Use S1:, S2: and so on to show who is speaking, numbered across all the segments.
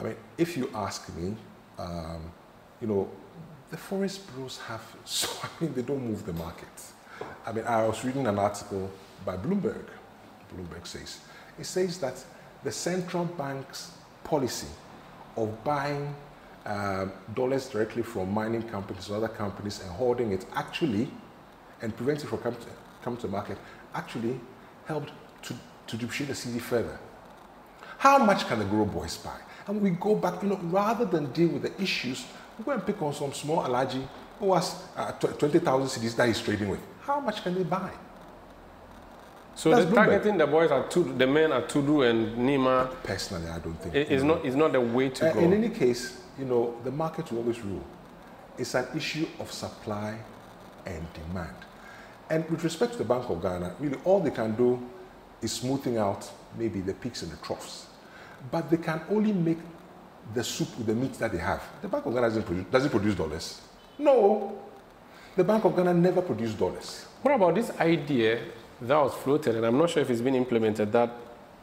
S1: I mean, if you ask me, you know, the forex bureaus have, so I mean, they don't move the market. I mean, I was reading an article by Bloomberg. Bloomberg says, it says that the central bank's policy of buying dollars directly from mining companies or other companies and hoarding it actually, and preventing it from coming to the market, actually helped to depreciate the Citi further. How much can the Grow Boys buy? And we go back, you know, rather than deal with the issues, we go and pick on some small Alaji who has 20,000 cedis that he's trading with. How much can they buy?
S2: So they're targeting the boys at the men at Tudu and Nima.
S1: Personally, I don't think
S2: it's not the way to go.
S1: In any case, you know, the market will always rule. It's an issue of supply and demand. And with respect to the Bank of Ghana, really all they can do is smoothing out maybe the peaks and the troughs. But they can only make the soup with the meat that they have. The Bank of Ghana does it produce dollars? No. The Bank of Ghana never produced dollars.
S2: What about this idea that was floated, and I'm not sure if it's been implemented, that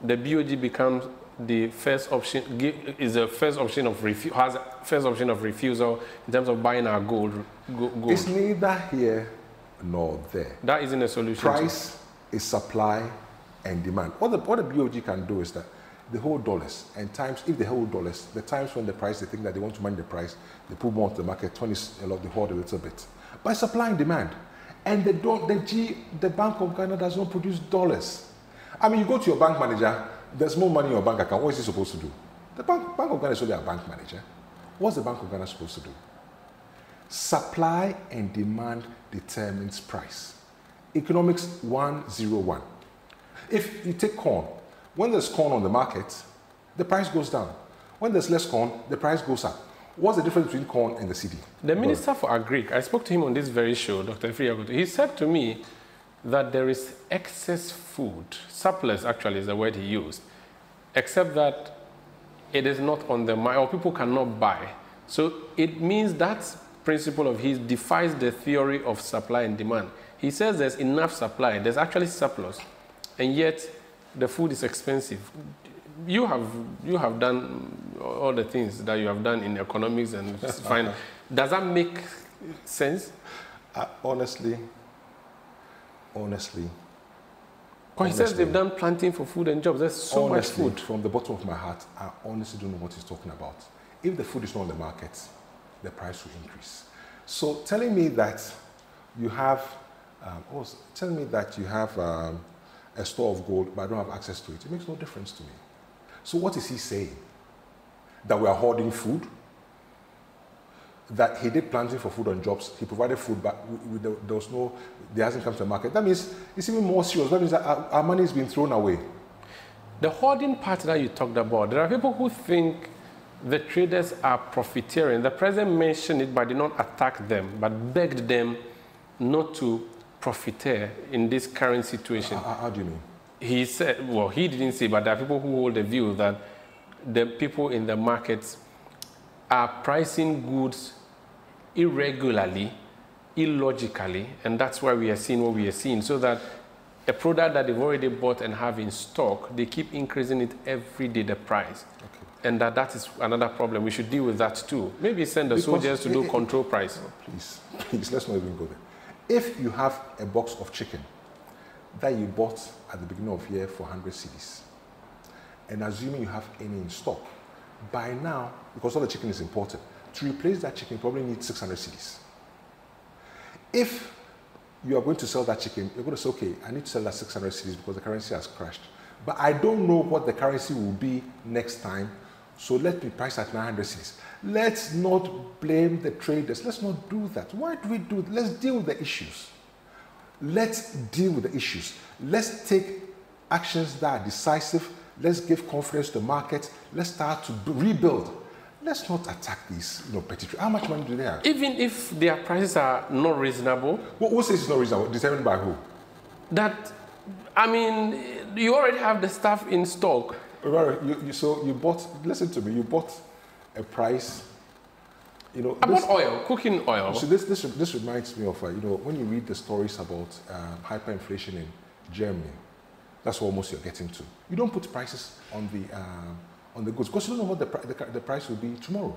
S2: the BOG becomes the first option, is the first option of has first option of refusal in terms of buying our gold.
S1: It's neither here nor there.
S2: That isn't a solution.
S1: Price is supply and demand. What the BOG can do is that they hold dollars, and times, if they hold dollars, the times when the price, they think that they want to manage the price, they put more into the market, 20 a lot, they hold a little bit. By supply and demand. And they don't, the Bank of Ghana does not produce dollars. I mean, you go to your bank manager, there's more money in your bank account, what is he supposed to do? The Bank of Ghana is only a bank manager. What's the Bank of Ghana supposed to do? Supply and demand determines price. Economics 101. If you take corn, when there's corn on the market, the price goes down. When there's less corn, the price goes up. What's the difference between corn and the Citi?
S2: The Minister for Agric, I spoke to him on this very show, Dr. Friagoto. He said to me that there is excess food, surplus actually is the word he used, except that it is not on the market, or people cannot buy. So it means that principle of his defies the theory of supply and demand. He says there's enough supply, there's actually surplus, and yet the food is expensive. You have done all the things that you have done in economics and finance. Does that make sense?
S1: Honestly.
S2: Because he says they've done planting for food and jobs. There's so much food.
S1: From the bottom of my heart, I honestly don't know what he's talking about. If the food is not on the market, the price will increase. So telling me that you have, a store of gold, but I don't have access to it, it makes no difference to me. So what is he saying? That we are hoarding food? That he did planting for food on jobs, he provided food, but there hasn't come to the market. That means it's even more serious. That means that our money is being thrown away.
S2: The hoarding part that you talked about, there are people who think the traders are profiteering. The president mentioned it, but did not attack them, but begged them not to profiteer in this current situation.
S1: How do you mean?
S2: He said, well, he didn't say, but there are people who hold the view that the people in the markets are pricing goods irregularly, illogically, and that's why we are seeing what we are seeing, so that a product that they've already bought and have in stock, they keep increasing it every day, the price. Okay. And that is another problem. We should deal with that too. Maybe send the soldiers to do control price.
S1: Please, let's not even go there. If you have a box of chicken that you bought at the beginning of the year for 100 cedis, and assuming you have any in stock, by now, because all the chicken is imported, to replace that chicken, you probably need 600 cedis. If you are going to sell that chicken, you're going to say, okay, I need to sell that 600 cedis because the currency has crashed. But I don't know what the currency will be next time, so let me price at 900 cedis. Let's not blame the traders. Let's not do that. Why do we do it? Let's deal with the issues. Let's deal with the issues. Let's take actions that are decisive. Let's give confidence to the market. Let's start to rebuild. Let's not attack these petty traders. How much money do they have?
S2: Even if their prices are not reasonable.
S1: Who says it's not reasonable? Determined by who?
S2: That, I mean, you already have the stuff in stock.
S1: So you bought, listen to me, you bought a price,
S2: I bought oil, cooking oil.
S1: So this reminds me of, when you read the stories about hyperinflation in Germany, that's what almost you're getting to. You don't put prices on on the goods because you don't know what the price will be tomorrow.